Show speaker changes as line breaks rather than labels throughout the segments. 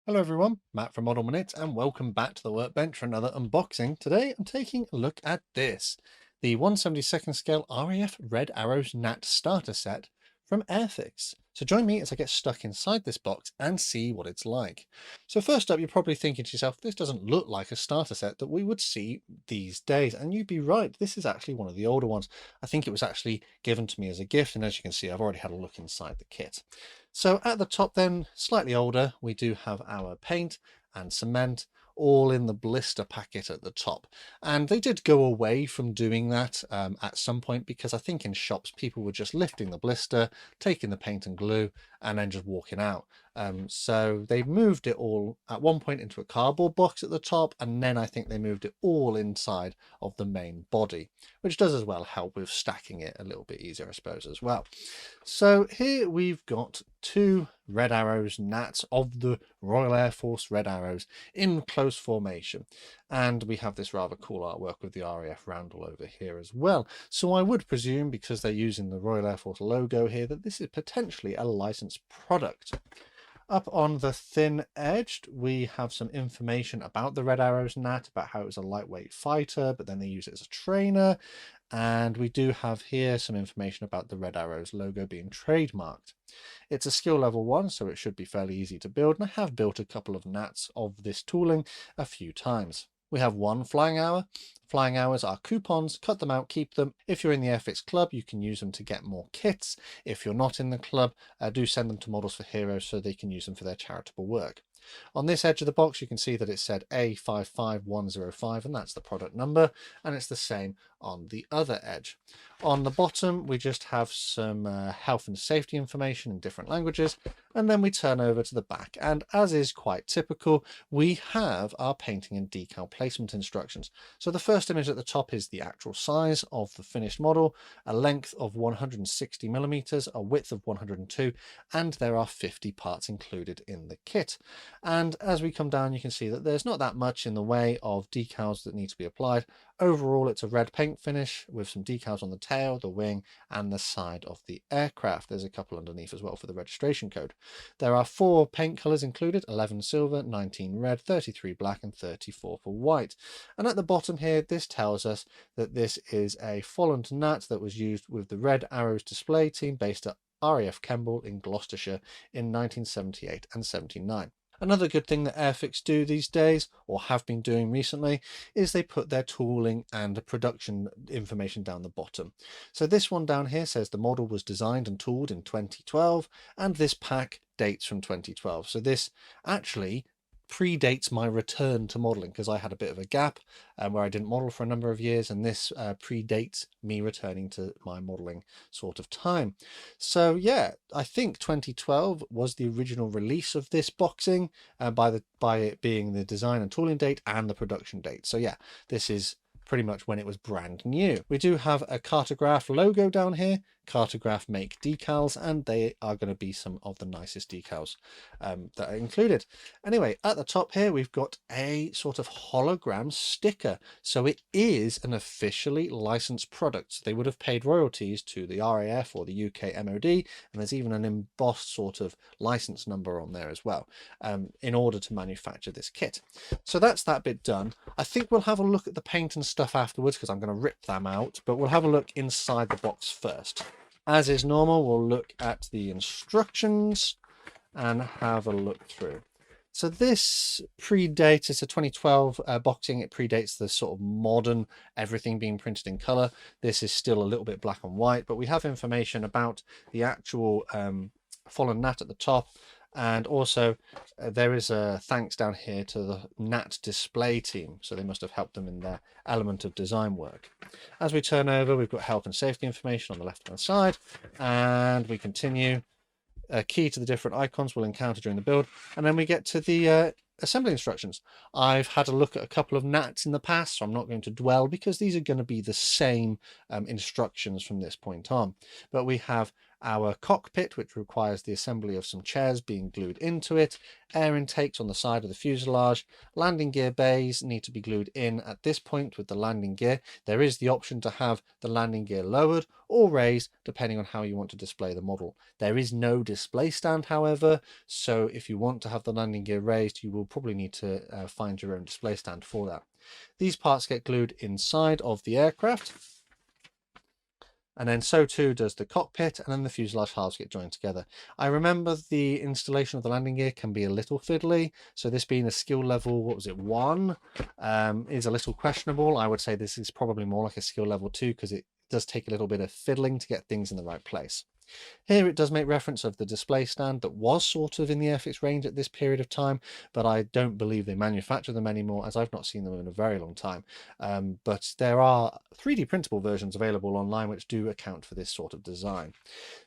Hello everyone, Matt from Model Minute and welcome back to the workbench for another unboxing. Today I'm taking a look at this, the 1/72 scale RAF Red Arrows Gnat starter set from Airfix. So join me as I get stuck inside this box and see what it's like. So first up, you're probably thinking to yourself, this doesn't look like a starter set that we would see these days. And you'd be right, this is actually one of the older ones. I think it was actually given to me as a gift, and as you can see, I've already had a look inside the kit. So at the top then, slightly older, we do have our paint and cement all in the blister packet at the top. And they did go away from doing that at some point, because I think in shops people were just lifting the blister, taking the paint and glue and then just walking out. So they moved it all at one point into a cardboard box at the top, and then I think they moved it all inside of the main body, which does as well help with stacking it a little bit easier, I suppose, as well. So here we've got two Red Arrows Gnats of the Royal Air Force Red Arrows in close formation. And we have this rather cool artwork with the RAF roundel over here as well. So I would presume, because they're using the Royal Air Force logo here, that this is potentially a licensed product. Up on the thin edge, we have some information about the Red Arrows Gnat, about how it was a lightweight fighter, but then they use it as a trainer. And we do have here some information about the Red Arrows logo being trademarked. It's a skill level 1, so it should be fairly easy to build, and I have built a couple of Gnats of this tooling a few times. We have one flying hour. Flying hours are coupons, cut them out, keep them. If you're in the Airfix club, you can use them to get more kits. If you're not in the club, do send them to Models for Heroes so they can use them for their charitable work. On this edge of the box, you can see that it said A55105, and that's the product number, and it's the same on the other edge. On the bottom, we just have some health and safety information in different languages, and then we turn over to the back, and as is quite typical, we have our painting and decal placement instructions. So the first image at the top is the actual size of the finished model, a length of 160 millimeters, a width of 102, and there are 50 parts included in the kit. And as we come down, you can see that there's not that much in the way of decals that need to be applied. Overall, it's a red paint finish with some decals on the tail, the wing, and the side of the aircraft. There's a couple underneath as well for the registration code. There are 4 paint colors included: 11 silver, 19 red, 33 black, and 34 for white. And at the bottom here, this tells us that this is a Folland Gnat that was used with the Red Arrows display team based at RAF Kemble in Gloucestershire in 1978 and 79. Another good thing that Airfix do these days, or have been doing recently, is they put their tooling and the production information down the bottom. So this one down here says the model was designed and tooled in 2012, and this pack dates from 2012. So this actually predates my return to modeling, because I had a bit of a gap where I didn't model for a number of years, and this predates me returning to my modeling sort of time. So yeah, I think 2012 was the original release of this boxing, by it being the design and tooling date and the production date. So yeah, this is pretty much when it was brand new. We do have a Cartograph logo down here. Cartograph make decals, and they are going to be some of the nicest decals that are included. Anyway, at the top here, we've got a sort of hologram sticker. So it is an officially licensed product. So they would have paid royalties to the RAF or the UK MOD, and there's even an embossed sort of license number on there as well, in order to manufacture this kit. So that's that bit done. I think we'll have a look at the paint and stuff afterwards, because I'm going to rip them out, but we'll have a look inside the box first. As is normal, we'll look at the instructions and have a look through. So this predates, it's a 2012 boxing. It predates the sort of modern everything being printed in color. This is still a little bit black and white, but we have information about the actual Folland Gnat at the top. And also there is a thanks down here to the Gnat display team. So they must have helped them in their element of design work. As we turn over, we've got health and safety information on the left-hand side, and we continue. A key to the different icons we'll encounter during the build, and then we get to the assembly instructions. I've had a look at a couple of Gnats in the past, so I'm not going to dwell, because these are going to be the same instructions from this point on. But we have our cockpit, which requires the assembly of some chairs being glued into it, air intakes on the side of the fuselage, landing gear bays need to be glued in at this point with the landing gear. There is the option to have the landing gear lowered or raised depending on how you want to display the model. There is no display stand, however, so if you want to have the landing gear raised, you will probably need to find your own display stand for that. These parts get glued inside of the aircraft, and then so too does the cockpit, and then the fuselage halves get joined together. I remember the installation of the landing gear can be a little fiddly, so this being a skill level, what was it, 1, is a little questionable. I would say this is probably more like a skill level 2 because it does take a little bit of fiddling to get things in the right place. Here it does make reference of the display stand that was sort of in the Airfix range at this period of time, but I don't believe they manufacture them anymore, as I've not seen them in a very long time. But there are 3D printable versions available online which do account for this sort of design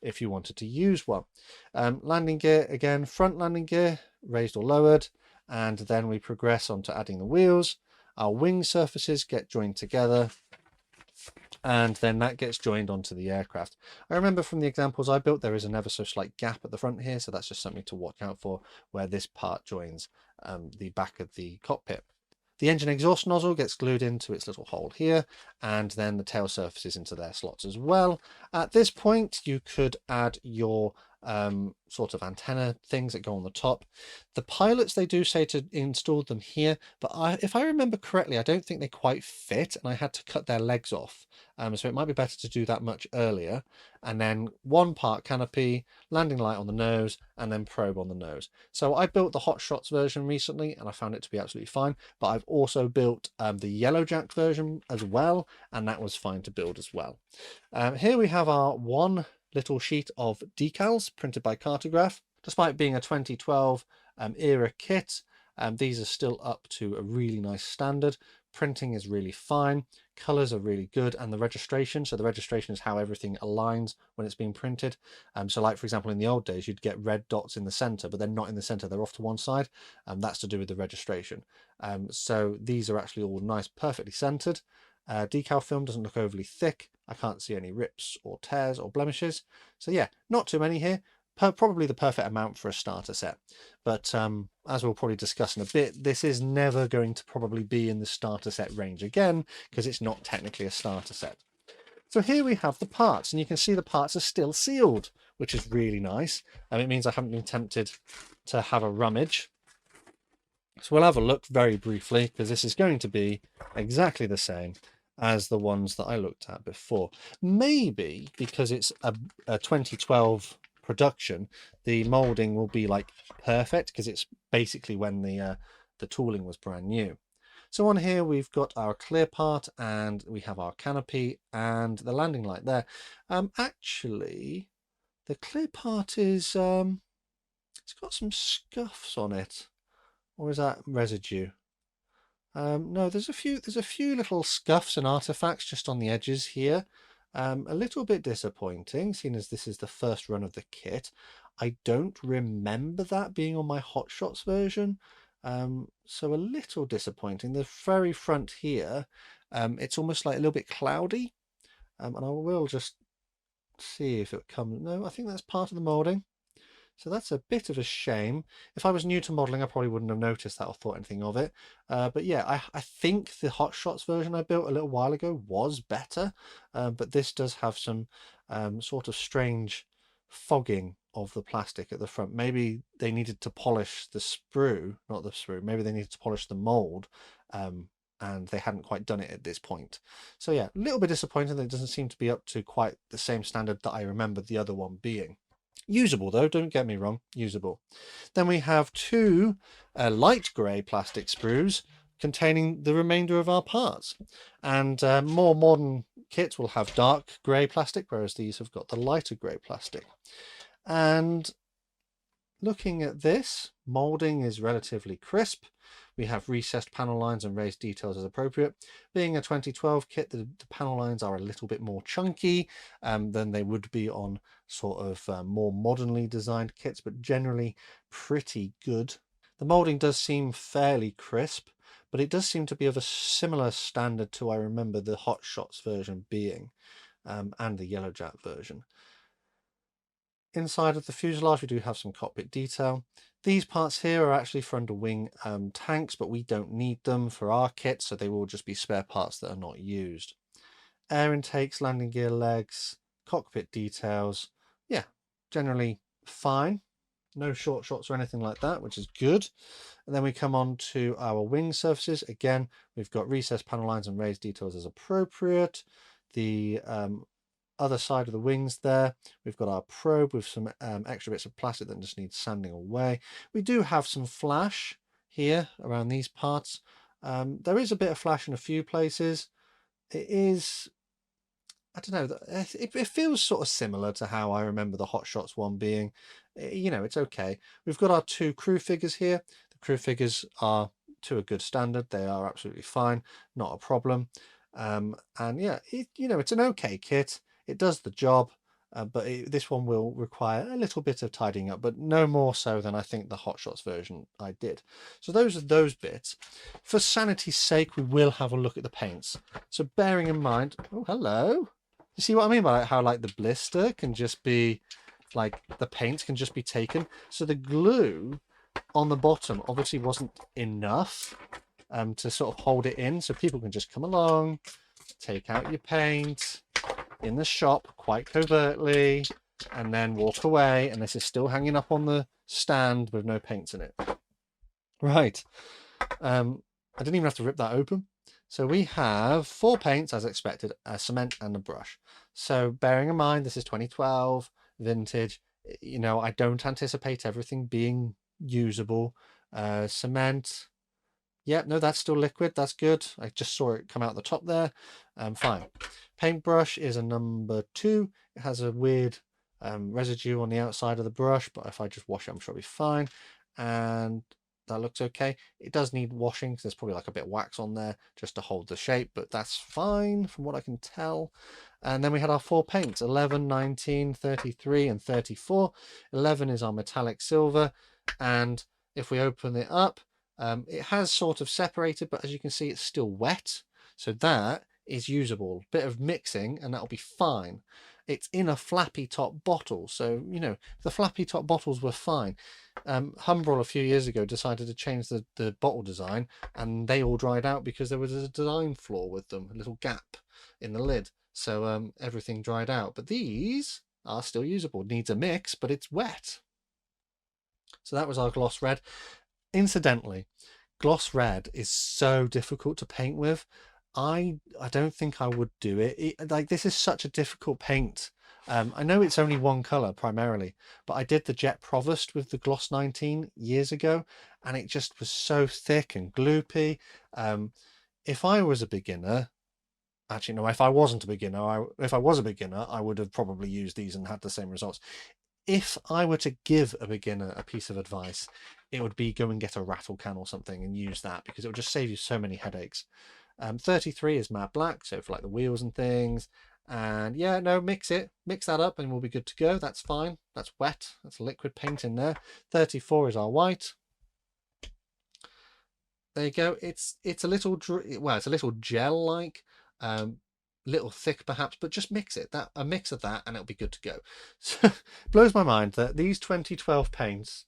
if you wanted to use one. Landing gear, again, front landing gear, raised or lowered, and then we progress on to adding the wheels. Our wing surfaces get joined together, and then that gets joined onto the aircraft. I remember from the examples I built, there is an ever so slight gap at the front here, so that's just something to watch out for where this part joins the back of the cockpit. The engine exhaust nozzle gets glued into its little hole here, and then the tail surfaces into their slots as well. At this point, you could add your sort of antenna things that go on the top. The pilots, they do say to install them here, but if I remember correctly, I don't think they quite fit, and I had to cut their legs off. So it might be better to do that much earlier. And then one part canopy, landing light on the nose, and then probe on the nose. So I built the Hot Shots version recently, and I found it to be absolutely fine. But I've also built the Yellowjack version as well, and that was fine to build as well. Here we have our one little sheet of decals printed by Cartograph. Despite being a 2012 era kit, these are still up to a really nice standard. Printing is really fine, colors are really good, and the registration, so the registration is how everything aligns when it's being printed. So like, for example, in the old days, you'd get red dots in the center, but they're not in the center, they're off to one side, and that's to do with the registration. So these are actually all nice, perfectly centered. Decal film doesn't look overly thick. I can't see any rips or tears or blemishes. So yeah, not too many here. Probably the perfect amount for a starter set. But as we'll probably discuss in a bit, this is never going to probably be in the starter set range again, because it's not technically a starter set. So here we have the parts, and you can see the parts are still sealed, which is really nice. And it means I haven't been tempted to have a rummage. So we'll have a look very briefly, because this is going to be exactly the same as the ones that I looked at before. Maybe because it's a 2012 production, the molding will be like perfect, because it's basically when the tooling was brand new. So on here we've got our clear part, and we have our canopy and the landing light there. Actually, the clear part is it's got some scuffs on it, or is that residue? No, there's a few little scuffs and artifacts just on the edges here. A little bit disappointing, seeing as this is the first run of the kit. I don't remember that being on my Hot Shots version, so a little disappointing. The very front here, it's almost like a little bit cloudy, and I will just see if it comes. No, I think that's part of the molding. So that's a bit of a shame. If I was new to modelling, I probably wouldn't have noticed that or thought anything of it. But yeah, I think the Hot Shots version I built a little while ago was better. But this does have some sort of strange fogging of the plastic at the front. Maybe they needed to polish the sprue, not the sprue. Maybe they needed to polish the mould. And they hadn't quite done it at this point. So yeah, a little bit disappointing that it doesn't seem to be up to quite the same standard that I remember the other one being. Usable though, don't get me wrong, usable. Then we have two light grey plastic sprues containing the remainder of our parts. And more modern kits will have dark grey plastic, whereas these have got the lighter grey plastic. And looking at this, moulding is relatively crisp. We have recessed panel lines and raised details as appropriate. Being a 2012 kit, the panel lines are a little bit more chunky than they would be on sort of more modernly designed kits, but generally pretty good. The moulding does seem fairly crisp, but it does seem to be of a similar standard to I remember the Hot Shots version being, and the Yellowjack version. Inside of the fuselage, we do have some cockpit detail. These parts here are actually for underwing tanks, but we don't need them for our kit, so they will just be spare parts that are not used. Air intakes, landing gear legs, cockpit details. Yeah, generally fine. No short shots or anything like that, which is good. And then we come on to our wing surfaces. Again, we've got recessed panel lines and raised details as appropriate. The other side of the wings there, we've got our probe with some extra bits of plastic that just needs sanding away. We do have some flash here around these parts. There is a bit of flash in a few places. It is, I don't know, it feels sort of similar to how I remember the Hot Shots one being. You know, it's okay. We've got our two crew figures here. The crew figures are to a good standard. They are absolutely fine, not a problem. And yeah, you know, it's an okay kit. It does the job, but this one will require a little bit of tidying up, but no more so than I think the Hot Shots version I did. So those are those bits. For sanity's sake, we will have a look at the paints. So bearing in mind, oh, hello. You see what I mean by how like the blister can just be, like the paint can just be taken. So the glue on the bottom obviously wasn't enough to sort of hold it in. So people can just come along, take out your paint in the shop quite covertly, and then walk away. And this is still hanging up on the stand with no paints in it. Right. I didn't even have to rip that open. So we have 4 paints as expected, a cement and a brush. So bearing in mind this is 2012 vintage, you know, I don't anticipate everything being usable. Cement, yeah, no, that's still liquid, that's good. I just saw it come out the top there. Fine. Paintbrush is a number 2. It has a weird residue on the outside of the brush, but if I just wash it, I'm sure it'll be fine. And that looks okay. It does need washing because there's probably like a bit of wax on there just to hold the shape, but that's fine from what I can tell. And then we had our 4 paints, 11, 19, 33 and 34. 11 is our metallic silver, and if we open it up, it has sort of separated, but as you can see it's still wet, so that is usable. Bit of mixing and that'll be fine. It's in a flappy top bottle, so you know the flappy top bottles were fine. Humbrol a few years ago decided to change the bottle design, and they all dried out because there was a design flaw with them, a little gap in the lid, so everything dried out. But these are still usable. Needs a mix, but it's wet. So that was our gloss red. Incidentally, gloss red is so difficult to paint with. I don't think I would do it. Like, this is such a difficult paint. I know it's only one color primarily, but I did the Jet Provost with the Gloss 19 years ago, and it just was so thick and gloopy. If I was a beginner, actually no, if I wasn't a beginner, if I was a beginner, I would have probably used these and had the same results. If I were to give a beginner a piece of advice, it would be go and get a rattle can or something and use that, because it would just save you so many headaches. 33 is matte black, so for like the wheels and things. And yeah, no, mix that up and we'll be good to go. That's fine. That's wet. That's liquid paint in there. 34 is our white. There you go. It's a little, well, it's a little gel-like, little thick perhaps, but just mix it. A mix of that and it'll be good to go. So it blows my mind that these 2012 paints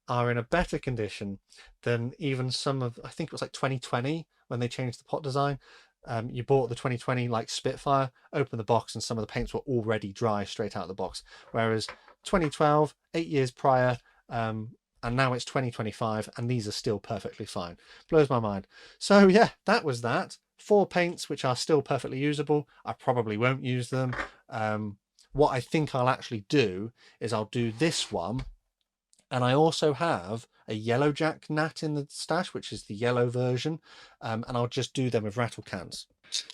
are in a better condition than even some of, I think it was like 2020 when they changed the pot design. You bought the 2020 like Spitfire, open the box and some of the paints were already dry straight out of the box, whereas 2012, 8 years prior, and now it's 2025 and these are still perfectly fine. Blows my mind. So yeah, that was that. 4 paints which are still perfectly usable. I probably won't use them. What I think I'll actually do is I'll do this one, and I also have a yellow Jack Gnat in the stash, which is the yellow version, and I'll just do them with rattle cans.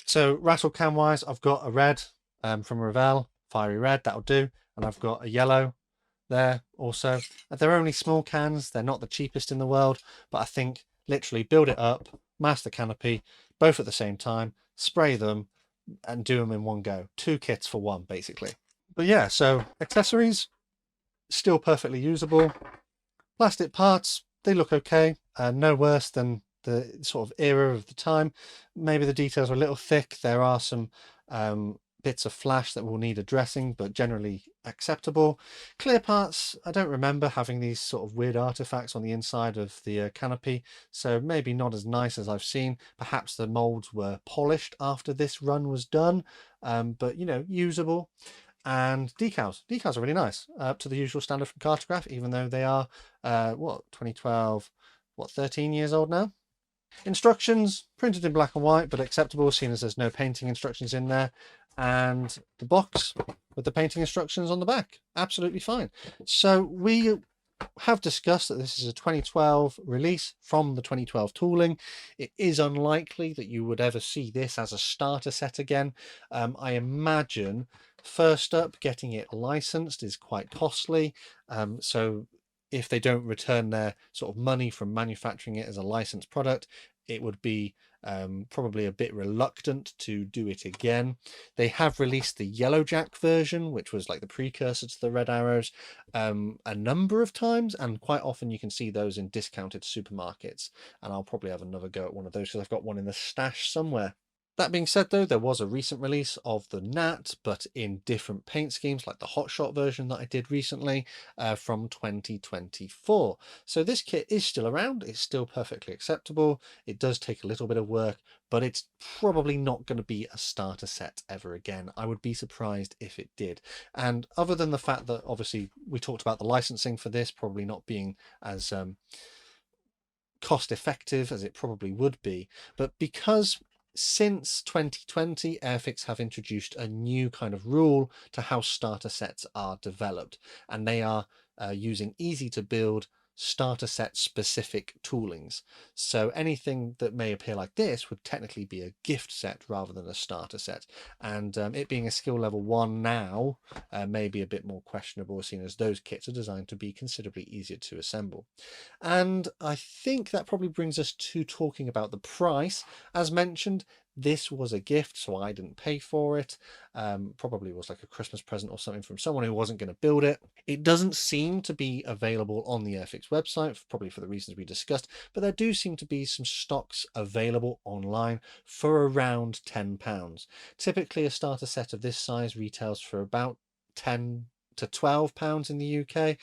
So rattle can wise, I've got a red from Revell, fiery red, that'll do, and I've got a yellow there also. They're only small cans, they're not the cheapest in the world, but I think literally build it up, mask the canopy, both at the same time, spray them, and do them in one go. 2 kits for 1, basically. But yeah, so accessories, still perfectly usable. Plastic parts, they look okay, no worse than the sort of era of the time. Maybe the details are a little thick. There are some bits of flash that will need addressing, but generally acceptable. Clear parts, I don't remember having these sort of weird artifacts on the inside of the canopy, so maybe not as nice as I've seen. Perhaps the molds were polished after this run was done, but you know, usable. And decals are really nice, up to the usual standard from Cartograph, even though they are what, 2012, what, 13 years old now. Instructions printed in black and white, but acceptable, seeing as there's no painting instructions in there. And the box with the painting instructions on the back, absolutely fine. So we have discussed that this is a 2012 release from the 2012 tooling. It is unlikely that you would ever see this as a starter set again. I imagine first up, getting it licensed is quite costly. So if they don't return their sort of money from manufacturing it as a licensed product, it would be probably a bit reluctant to do it again. They have released the Yellowjack version, which was like the precursor to the Red Arrows, a number of times, and quite often you can see those in discounted supermarkets. And I'll probably have another go at one of those because I've got one in the stash somewhere. That being said, though, there was a recent release of the Gnat, but in different paint schemes, like the Hotshot version that I did recently from 2024. So this kit is still around. It's still perfectly acceptable. It does take a little bit of work, but it's probably not going to be a starter set ever again. I would be surprised if it did. And other than the fact that obviously we talked about the licensing for this probably not being as cost effective as it probably would be, but because since 2020, Airfix have introduced a new kind of rule to how starter sets are developed, and they are using easy to build starter set specific toolings. So anything that may appear like this would technically be a gift set rather than a starter set, and it being a skill level 1 now may be a bit more questionable, seeing as those kits are designed to be considerably easier to assemble. And I think that probably brings us to talking about the price. As mentioned, this was a gift, so I didn't pay for it. Probably was like a Christmas present or something from someone who wasn't going to build it. It doesn't seem to be available on the Airfix website, probably for the reasons we discussed, but there do seem to be some stocks available online for around £10. Typically, a starter set of this size retails for about £10 to £12 in the UK.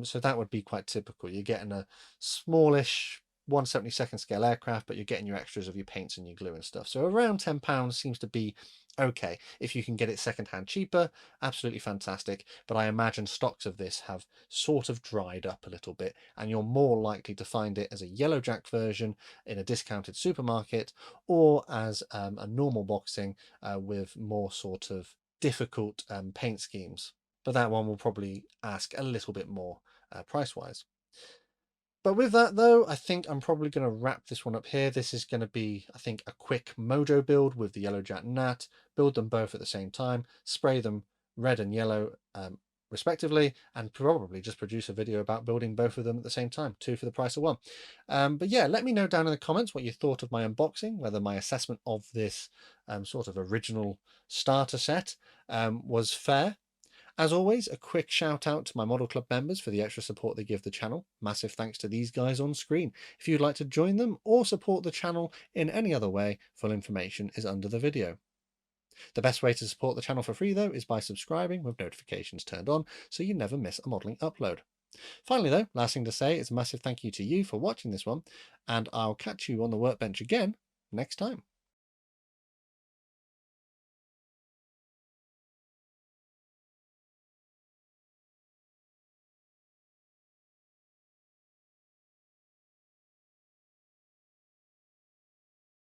So that would be quite typical. You're getting a smallish 1/72nd scale aircraft, but you're getting your extras of your paints and your glue and stuff. So around £10 seems to be okay. If you can get it secondhand cheaper, absolutely fantastic. But I imagine stocks of this have sort of dried up a little bit, and you're more likely to find it as a Yellowjack version in a discounted supermarket, or as a normal boxing with more sort of difficult paint schemes. But that one will probably ask a little bit more price-wise. But with that, though, I think I'm probably going to wrap this one up here. This is going to be, I think, a quick mojo build with the Yellowjack Gnat. Build them both at the same time, spray them red and yellow respectively, and probably just produce a video about building both of them at the same time, 2 for the price of 1. But yeah, let me know down in the comments what you thought of my unboxing, whether my assessment of this sort of original starter set was fair. As always, a quick shout out to my Model Club members for the extra support they give the channel. Massive thanks to these guys on screen. If you'd like to join them or support the channel in any other way, full information is under the video. The best way to support the channel for free, though, is by subscribing with notifications turned on so you never miss a modelling upload. Finally, though, last thing to say is a massive thank you to you for watching this one, and I'll catch you on the workbench again next time.